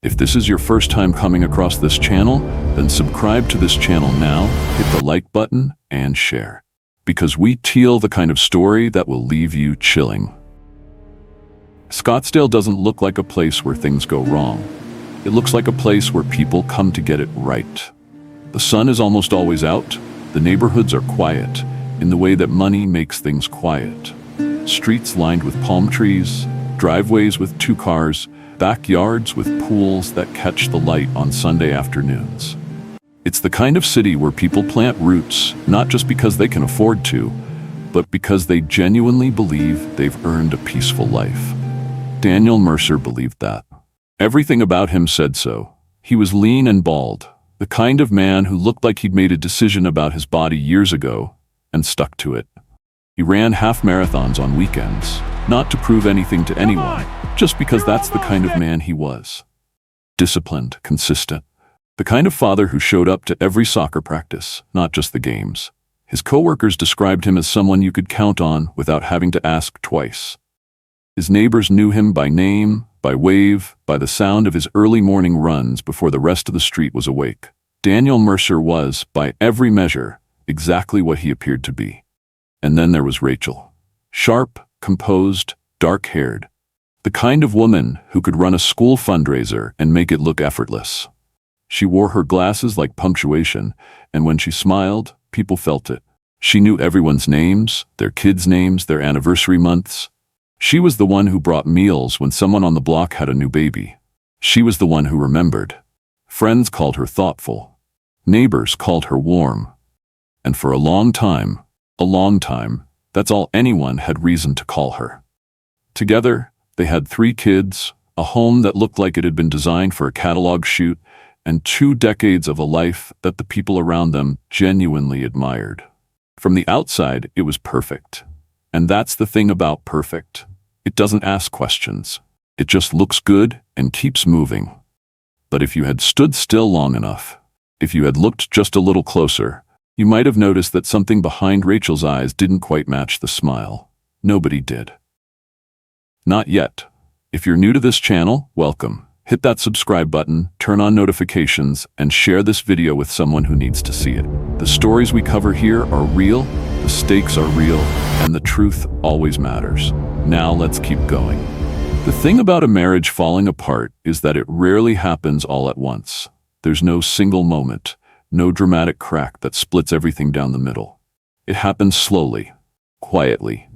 If this is your first time coming across this channel, then subscribe to this channel now, hit the like button, and share. Because we tell the kind of story that will leave you chilling. Scottsdale doesn't look like a place where things go wrong. It looks like a place where people come to get it right. The sun is almost always out. The neighborhoods are quiet, in the way that money makes things quiet. Streets lined with palm trees, driveways with 2 cars, backyards with pools that catch the light on Sunday afternoons. It's the kind of city where people plant roots, not just because they can afford to, but because they genuinely believe they've earned a peaceful life. Daniel Mercer believed that. Everything about him said so. He was lean and bald, the kind of man who looked like he'd made a decision about his body years ago and stuck to it. He ran half marathons on weekends, not to prove anything to anyone, just because that's the kind of man he was. Disciplined, consistent. The kind of father who showed up to every soccer practice, not just the games. His coworkers described him as someone you could count on without having to ask twice. His neighbors knew him by name, by wave, by the sound of his early morning runs before the rest of the street was awake. Daniel Mercer was, by every measure, exactly what he appeared to be. And then there was Rachel. Sharp, composed, dark-haired. The kind of woman who could run a school fundraiser and make it look effortless. She wore her glasses like punctuation, and when she smiled, people felt it. She knew everyone's names, their kids' names, their anniversary months. She was the one who brought meals when someone on the block had a new baby. She was the one who remembered. Friends called her thoughtful. Neighbors called her warm. And for a long time, that's all anyone had reason to call her. Together, they had 3 kids, a home that looked like it had been designed for a catalog shoot, and 2 decades of a life that the people around them genuinely admired. From the outside, it was perfect. And that's the thing about perfect. It doesn't ask questions. It just looks good and keeps moving. But if you had stood still long enough, if you had looked just a little closer, you might have noticed that something behind Rachel's eyes didn't quite match the smile. Nobody did. Not yet. If you're new to this channel, welcome. Hit that subscribe button, turn on notifications, and share this video with someone who needs to see it. The stories we cover here are real, the stakes are real, and the truth always matters. Now let's keep going. The thing about a marriage falling apart is that it rarely happens all at once. There's no single moment, no dramatic crack that splits everything down the middle. It happens slowly, quietly,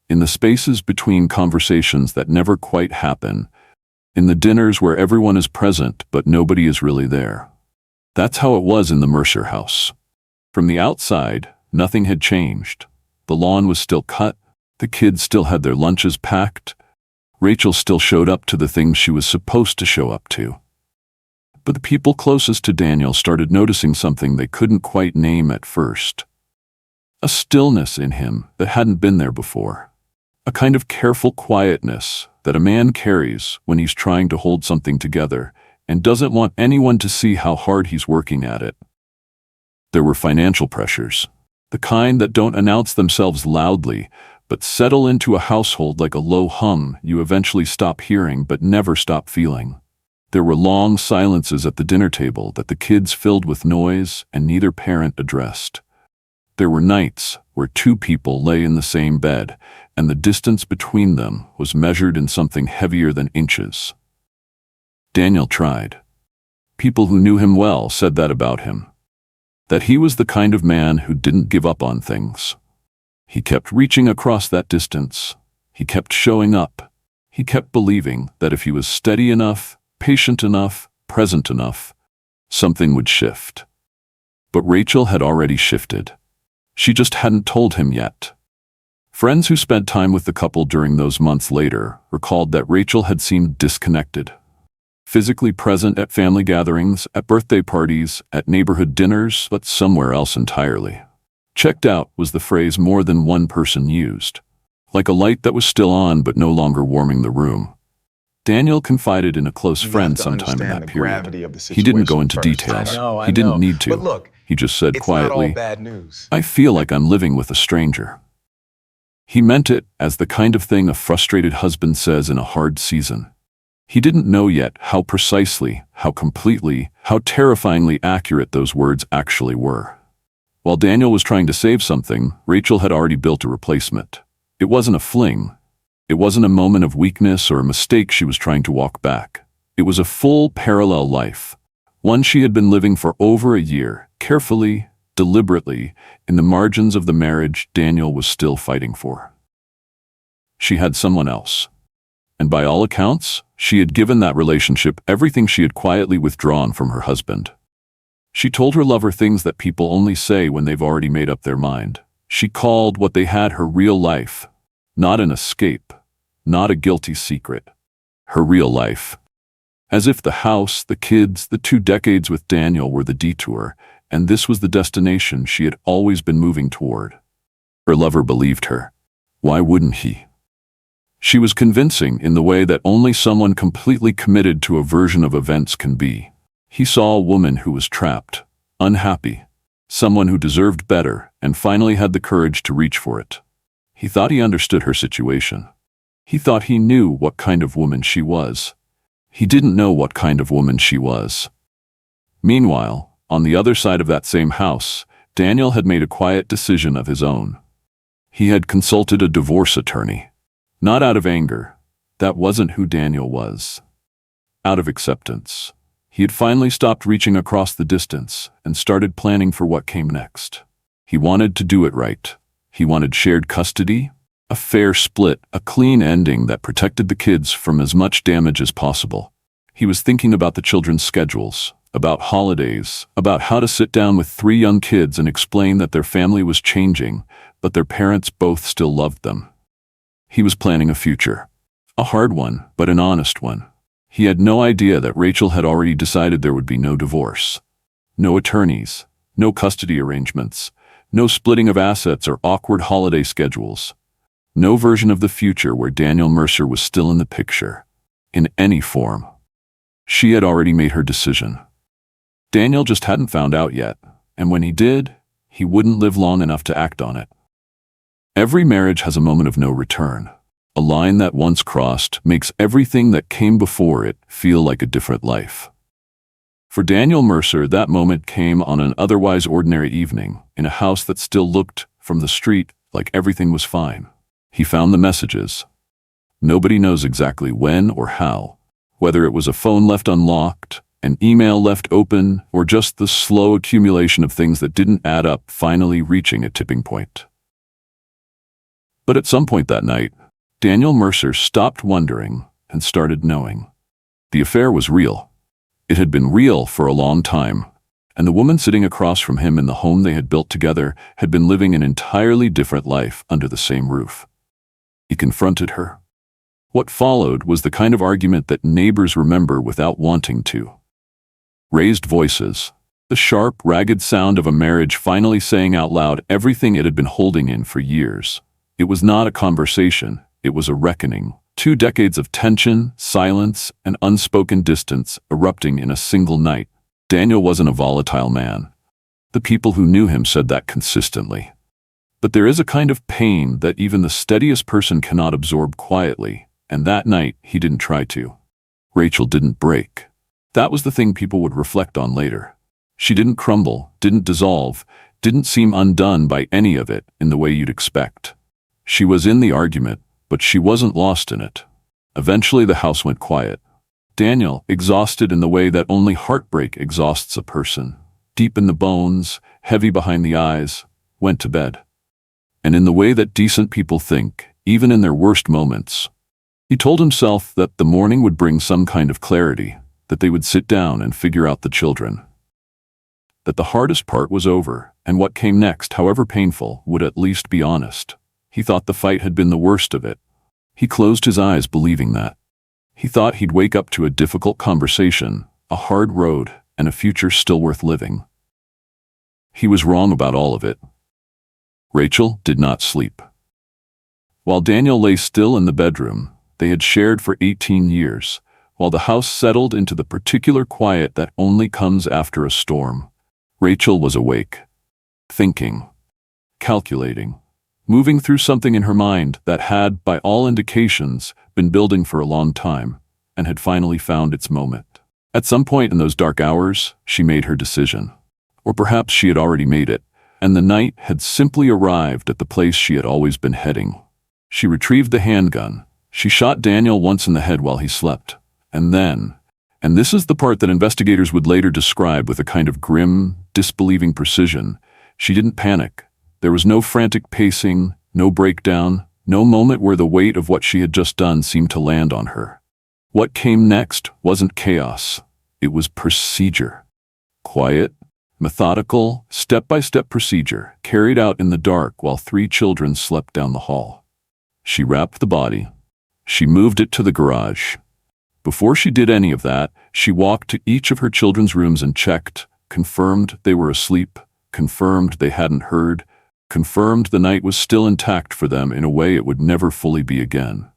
in the spaces between conversations that never quite happen, in the dinners where everyone is present but nobody is really there. That's how it was in the Mercer house. From the outside, nothing had changed. The lawn was still cut, the kids still had their lunches packed, Rachel still showed up to the things she was supposed to show up to. But the people closest to Daniel started noticing something they couldn't quite name at first. A stillness in him that hadn't been there before. A kind of careful quietness that a man carries when he's trying to hold something together and doesn't want anyone to see how hard he's working at it. There were financial pressures, the kind that don't announce themselves loudly, but settle into a household like a low hum you eventually stop hearing but never stop feeling. There were long silences at the dinner table that the kids filled with noise and neither parent addressed. There were nights where 2 people lay in the same bed, and the distance between them was measured in something heavier than inches. Daniel tried. People who knew him well said that about him. That he was the kind of man who didn't give up on things. He kept reaching across that distance. He kept showing up. He kept believing that if he was steady enough, patient enough, present enough, something would shift. But Rachel had already shifted. She just hadn't told him yet. Friends who spent time with the couple during those months later recalled that Rachel had seemed disconnected. Physically present at family gatherings, at birthday parties, at neighborhood dinners, but somewhere else entirely. Checked out was the phrase more than one person used. Like a light that was still on but no longer warming the room. Daniel confided in a close friend sometime in that period. He didn't go into details. He didn't need to. But look, he just said quietly, not all bad news. I feel like I'm living with a stranger. He meant it as the kind of thing a frustrated husband says in a hard season. He didn't know yet how precisely, how completely, how terrifyingly accurate those words actually were. While Daniel was trying to save something, Rachel had already built a replacement. It wasn't a fling. It wasn't a moment of weakness or a mistake she was trying to walk back. It was a full parallel life, one she had been living for over a year, carefully, deliberately, in the margins of the marriage Daniel was still fighting for. She had someone else. And by all accounts, she had given that relationship everything she had quietly withdrawn from her husband. She told her lover things that people only say when they've already made up their mind. She called what they had her real life, not an escape, not a guilty secret. Her real life. As if the house, the kids, the 2 decades with Daniel were the detour, and this was the destination she had always been moving toward. Her lover believed her. Why wouldn't he? She was convincing in the way that only someone completely committed to a version of events can be. He saw a woman who was trapped, unhappy, someone who deserved better, and finally had the courage to reach for it. He thought he understood her situation. He thought he knew what kind of woman she was. He didn't know what kind of woman she was. Meanwhile, on the other side of that same house, Daniel had made a quiet decision of his own. He had consulted a divorce attorney. Not out of anger. That wasn't who Daniel was. Out of acceptance. He had finally stopped reaching across the distance and started planning for what came next. He wanted to do it right. He wanted shared custody, a fair split, a clean ending that protected the kids from as much damage as possible. He was thinking about the children's schedules, about holidays, about how to sit down with 3 young kids and explain that their family was changing, but their parents both still loved them. He was planning a future. A hard one, but an honest one. He had no idea that Rachel had already decided there would be no divorce. No attorneys, no custody arrangements, no splitting of assets or awkward holiday schedules. No version of the future where Daniel Mercer was still in the picture, in any form. She had already made her decision. Daniel just hadn't found out yet, and when he did, he wouldn't live long enough to act on it. Every marriage has a moment of no return. A line that once crossed makes everything that came before it feel like a different life. For Daniel Mercer, that moment came on an otherwise ordinary evening, in a house that still looked, from the street, like everything was fine. He found the messages. Nobody knows exactly when or how, whether it was a phone left unlocked, an email left open, or just the slow accumulation of things that didn't add up finally reaching a tipping point. But at some point that night, Daniel Mercer stopped wondering and started knowing. The affair was real. It had been real for a long time, and the woman sitting across from him in the home they had built together had been living an entirely different life under the same roof. He confronted her. What followed was the kind of argument that neighbors remember without wanting to. Raised voices, the sharp, ragged sound of a marriage finally saying out loud everything it had been holding in for years. It was not a conversation, it was a reckoning. 2 decades of tension, silence, and unspoken distance erupting in a single night. Daniel wasn't a volatile man. The people who knew him said that consistently. But there is a kind of pain that even the steadiest person cannot absorb quietly, and that night he didn't try to. Rachel didn't break. That was the thing people would reflect on later. She didn't crumble, didn't dissolve, didn't seem undone by any of it in the way you'd expect. She was in the argument, but she wasn't lost in it. Eventually the house went quiet. Daniel, exhausted in the way that only heartbreak exhausts a person, deep in the bones, heavy behind the eyes, went to bed. And in the way that decent people think, even in their worst moments, he told himself that the morning would bring some kind of clarity, that they would sit down and figure out the children. That the hardest part was over, and what came next, however painful, would at least be honest. He thought the fight had been the worst of it. He closed his eyes believing that. He thought he'd wake up to a difficult conversation, a hard road, and a future still worth living. He was wrong about all of it. Rachel did not sleep. While Daniel lay still in the bedroom they had shared for 18 years, while the house settled into the particular quiet that only comes after a storm, Rachel was awake, thinking, calculating, moving through something in her mind that had, by all indications, been building for a long time. and had finally found its moment. At some point in those dark hours, she made her decision. Or perhaps she had already made it, and the night had simply arrived at the place she had always been heading. She retrieved the handgun. She shot Daniel once in the head while he slept. And then, and this is the part that investigators would later describe with a kind of grim, disbelieving precision, she didn't panic. There was no frantic pacing, no breakdown, no moment where the weight of what she had just done seemed to land on her. What came next wasn't chaos. It was procedure. Quiet, methodical, step-by-step procedure, carried out in the dark while 3 children slept down the hall. She wrapped the body. She moved it to the garage. Before she did any of that, she walked to each of her children's rooms and checked, confirmed they were asleep, confirmed they hadn't heard, confirmed the night was still intact for them in a way it would never fully be again.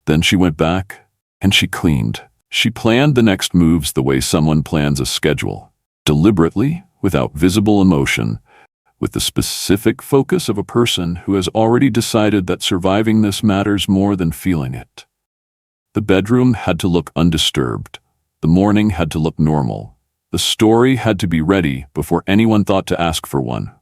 Then she went back, and she cleaned. She planned the next moves the way someone plans a schedule, deliberately, without visible emotion, with the specific focus of a person who has already decided that surviving this matters more than feeling it. The bedroom had to look undisturbed. The morning had to look normal. The story had to be ready before anyone thought to ask for one.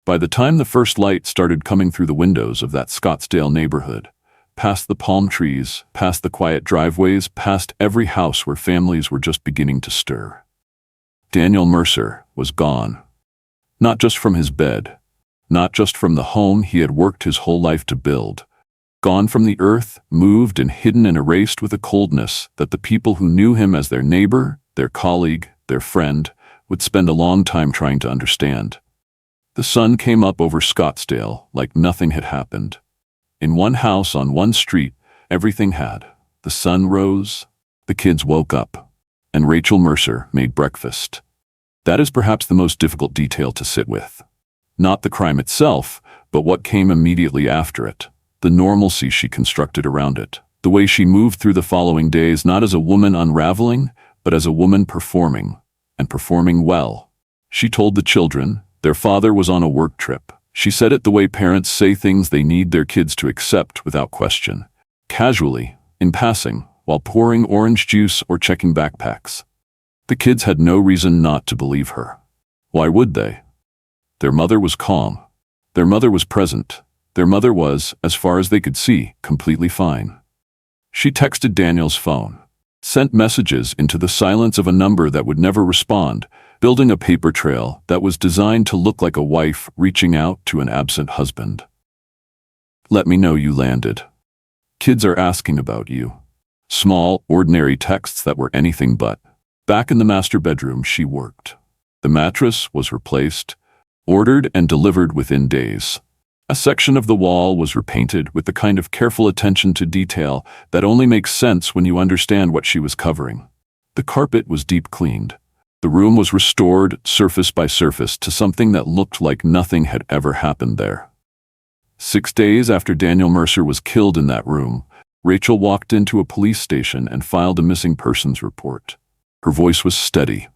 By the time the first light started coming through the windows of that Scottsdale neighborhood, past the palm trees, past the quiet driveways, past every house where families were just beginning to stir, Daniel Mercer was gone. Not just from his bed, not just from the home he had worked his whole life to build. Gone from the earth, moved and hidden and erased with a coldness that the people who knew him as their neighbor, their colleague, their friend, would spend a long time trying to understand. The sun came up over Scottsdale like nothing had happened. In one house on one street, everything had. The sun rose, the kids woke up, and Rachel Mercer made breakfast. That is perhaps the most difficult detail to sit with. Not the crime itself, but what came immediately after it. The normalcy she constructed around it. The way she moved through the following days not as a woman unraveling, but as a woman performing, and performing well. She told the children their father was on a work trip. She said it the way parents say things they need their kids to accept without question. Casually, in passing, while pouring orange juice or checking backpacks. The kids had no reason not to believe her. Why would they? Their mother was calm. Their mother was present. Their mother was, as far as they could see, completely fine. She texted Daniel's phone, sent messages into the silence of a number that would never respond, building a paper trail that was designed to look like a wife reaching out to an absent husband. Let me know you landed. Kids are asking about you. Small, ordinary texts that were anything but. Back in the master bedroom she worked. The mattress was replaced, ordered and delivered within days. A section of the wall was repainted with the kind of careful attention to detail that only makes sense when you understand what she was covering. The carpet was deep cleaned. The room was restored, surface by surface, to something that looked like nothing had ever happened there. 6 days after Daniel Mercer was killed in that room, Rachel walked into a police station and filed a missing persons report. Her voice was steady.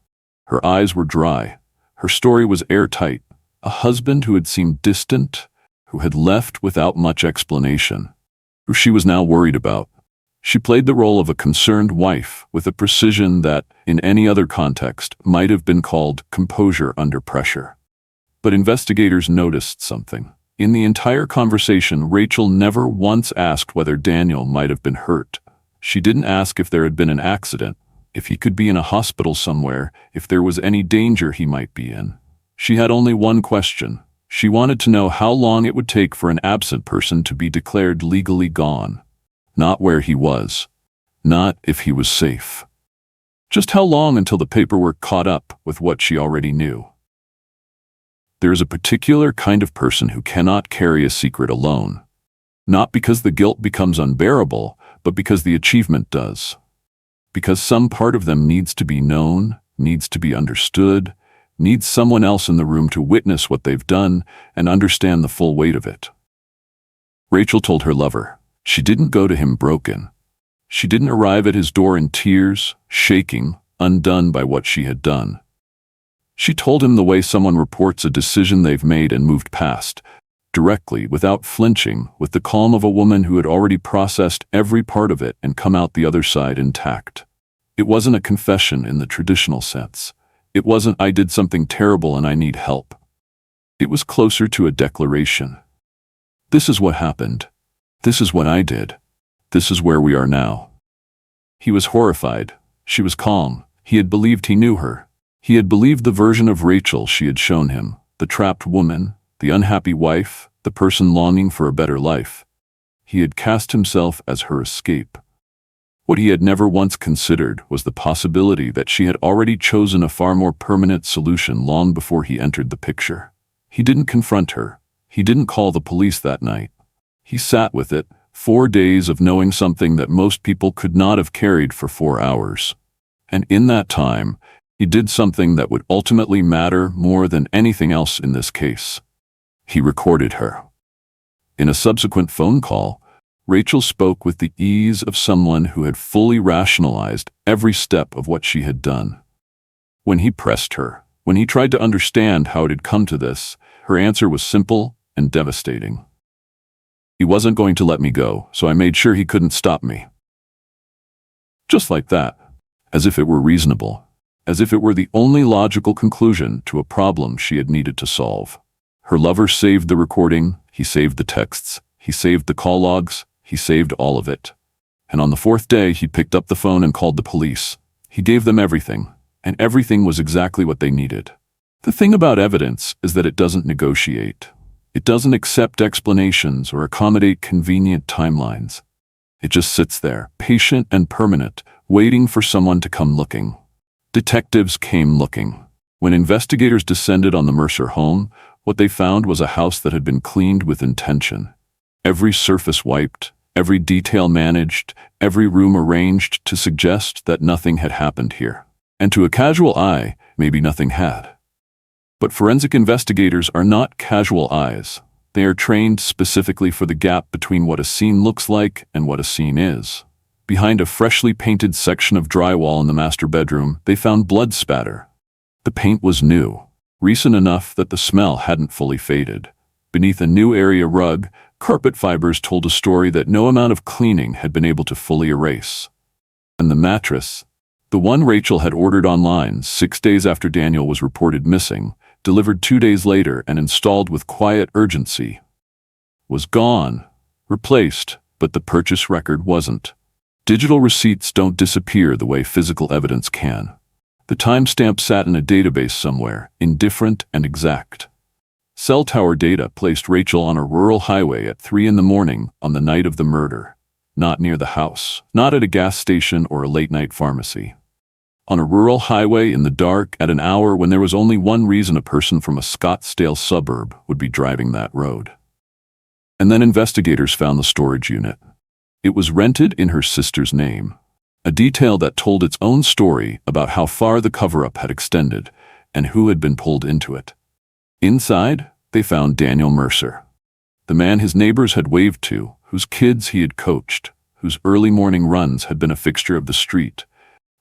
Her eyes were dry. Her story was airtight. A husband who had seemed distant, who had left without much explanation, who she was now worried about. She played the role of a concerned wife with a precision that, in any other context, might have been called composure under pressure. But investigators noticed something. In the entire conversation, Rachel never once asked whether Daniel might have been hurt. She didn't ask if there had been an accident, if he could be in a hospital somewhere, if there was any danger he might be in. She had only one question. She wanted to know how long it would take for an absent person to be declared legally gone. Not where he was. Not if he was safe. Just how long until the paperwork caught up with what she already knew. There is a particular kind of person who cannot carry a secret alone. Not because the guilt becomes unbearable, but because the achievement does. Because some part of them needs to be known, needs to be understood, needs someone else in the room to witness what they've done and understand the full weight of it. Rachel told her lover she didn't go to him broken. She didn't arrive at his door in tears, shaking, undone by what she had done. She told him the way someone reports a decision they've made and moved past, directly, without flinching, with the calm of a woman who had already processed every part of it and come out the other side intact. It wasn't a confession in the traditional sense. It wasn't, "I did something terrible and I need help." It was closer to a declaration. "This is what happened. This is what I did. This is where we are now." He was horrified. She was calm. He had believed he knew her. He had believed the version of Rachel she had shown him, the trapped woman, the unhappy wife, the person longing for a better life. He had cast himself as her escape. What he had never once considered was the possibility that she had already chosen a far more permanent solution long before he entered the picture. He didn't confront her. He didn't call the police that night. He sat with it, 4 days of knowing something that most people could not have carried for 4 hours. And in that time, he did something that would ultimately matter more than anything else in this case. He recorded her. In a subsequent phone call, Rachel spoke with the ease of someone who had fully rationalized every step of what she had done. When he pressed her, when he tried to understand how it had come to this, her answer was simple and devastating. "He wasn't going to let me go, so I made sure he couldn't stop me." Just like that, as if it were reasonable, as if it were the only logical conclusion to a problem she had needed to solve. Her lover saved the recording, he saved the texts, he saved the call logs, he saved all of it. And on the 4th day, he picked up the phone and called the police. He gave them everything, and everything was exactly what they needed. The thing about evidence is that it doesn't negotiate. It doesn't accept explanations or accommodate convenient timelines. It just sits there, patient and permanent, waiting for someone to come looking. Detectives came looking. When investigators descended on the Mercer home, what they found was a house that had been cleaned with intention. Every surface wiped, every detail managed, every room arranged to suggest that nothing had happened here. And to a casual eye, maybe nothing had. But forensic investigators are not casual eyes. They are trained specifically for the gap between what a scene looks like and what a scene is. Behind a freshly painted section of drywall in the master bedroom, they found blood spatter. The paint was new, recent enough that the smell hadn't fully faded. Beneath a new area rug, carpet fibers told a story that no amount of cleaning had been able to fully erase. And the mattress, the one Rachel had ordered online 6 days after Daniel was reported missing, delivered 2 days later and installed with quiet urgency, was gone, replaced, but the purchase record wasn't. Digital receipts don't disappear the way physical evidence can. The timestamp sat in a database somewhere, indifferent and exact. Cell tower data placed Rachel on a rural highway at 3 a.m. on the night of the murder. Not near the house, not at a gas station or a late-night pharmacy. On a rural highway in the dark at an hour when there was only one reason a person from a Scottsdale suburb would be driving that road. And then investigators found the storage unit. It was rented in her sister's name. A detail that told its own story about how far the cover-up had extended and who had been pulled into it. Inside, they found Daniel Mercer, the man his neighbors had waved to, whose kids he had coached, whose early morning runs had been a fixture of the street,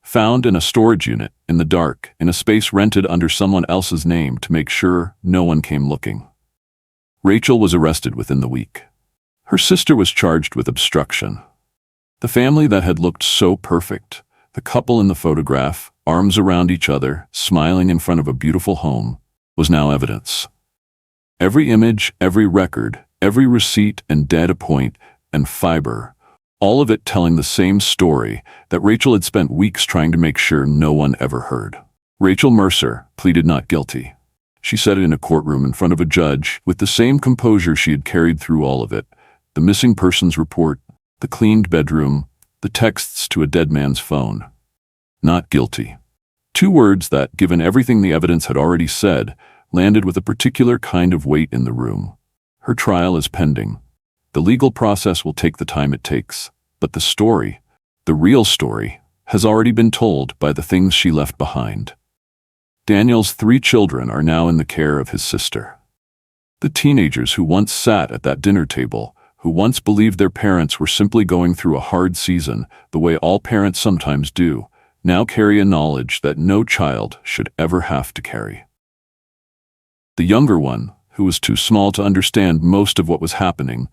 found in a storage unit, in the dark, in a space rented under someone else's name to make sure no one came looking. Rachel was arrested within the week. Her sister was charged with obstruction. The family that had looked so perfect, the couple in the photograph, arms around each other, smiling in front of a beautiful home, was now evidence. Every image, every record, every receipt and data point and fiber, all of it telling the same story that Rachel had spent weeks trying to make sure no one ever heard. Rachel Mercer pleaded not guilty. She said it in a courtroom in front of a judge with the same composure she had carried through all of it. The missing persons report, the cleaned bedroom, the texts to a dead man's phone. Not guilty. 2 words that, given everything the evidence had already said, landed with a particular kind of weight in the room. Her trial is pending. The legal process will take the time it takes, but the story, the real story, has already been told by the things she left behind. Daniel's 3 children are now in the care of his sister. The teenagers who once sat at that dinner table, who once believed their parents were simply going through a hard season, the way all parents sometimes do, now carry a knowledge that no child should ever have to carry. The younger one, who was too small to understand most of what was happening,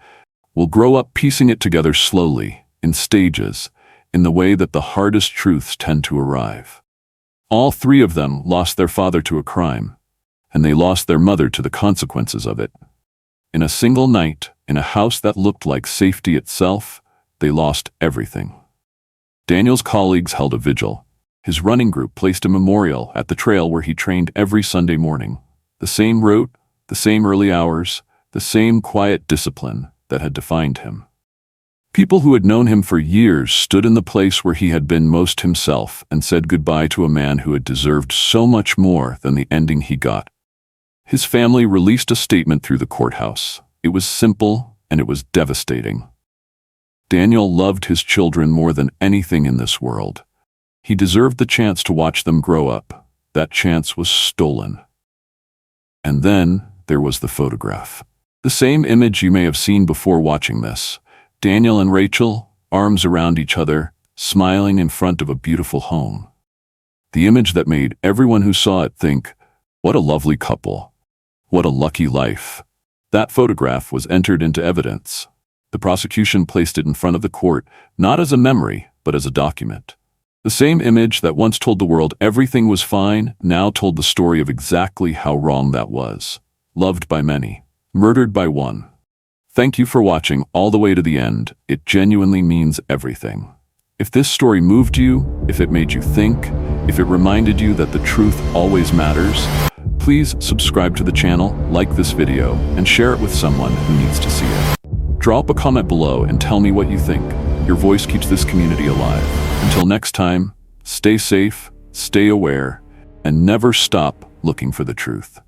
will grow up piecing it together slowly, in stages, in the way that the hardest truths tend to arrive. All three of them lost their father to a crime, and they lost their mother to the consequences of it. In a single night, in a house that looked like safety itself, they lost everything. Daniel's colleagues held a vigil. His running group placed a memorial at the trail where he trained every Sunday morning. The same route, the same early hours, the same quiet discipline that had defined him. People who had known him for years stood in the place where he had been most himself and said goodbye to a man who had deserved so much more than the ending he got. His family released a statement through the courthouse. It was simple and it was devastating. Daniel loved his children more than anything in this world. He deserved the chance to watch them grow up. That chance was stolen. And then there was the photograph. The same image you may have seen before watching this. Daniel and Rachel, arms around each other, smiling in front of a beautiful home. The image that made everyone who saw it think, what a lovely couple. What a lucky life. That photograph was entered into evidence. The prosecution placed it in front of the court, not as a memory, but as a document. The same image that once told the world everything was fine, now told the story of exactly how wrong that was. Loved by many, murdered by one. Thank you for watching all the way to the end. It genuinely means everything. If this story moved you, if it made you think, if it reminded you that the truth always matters, please subscribe to the channel, like this video, and share it with someone who needs to see it. Drop a comment below and tell me what you think. Your voice keeps this community alive. Until next time, stay safe, stay aware, and never stop looking for the truth.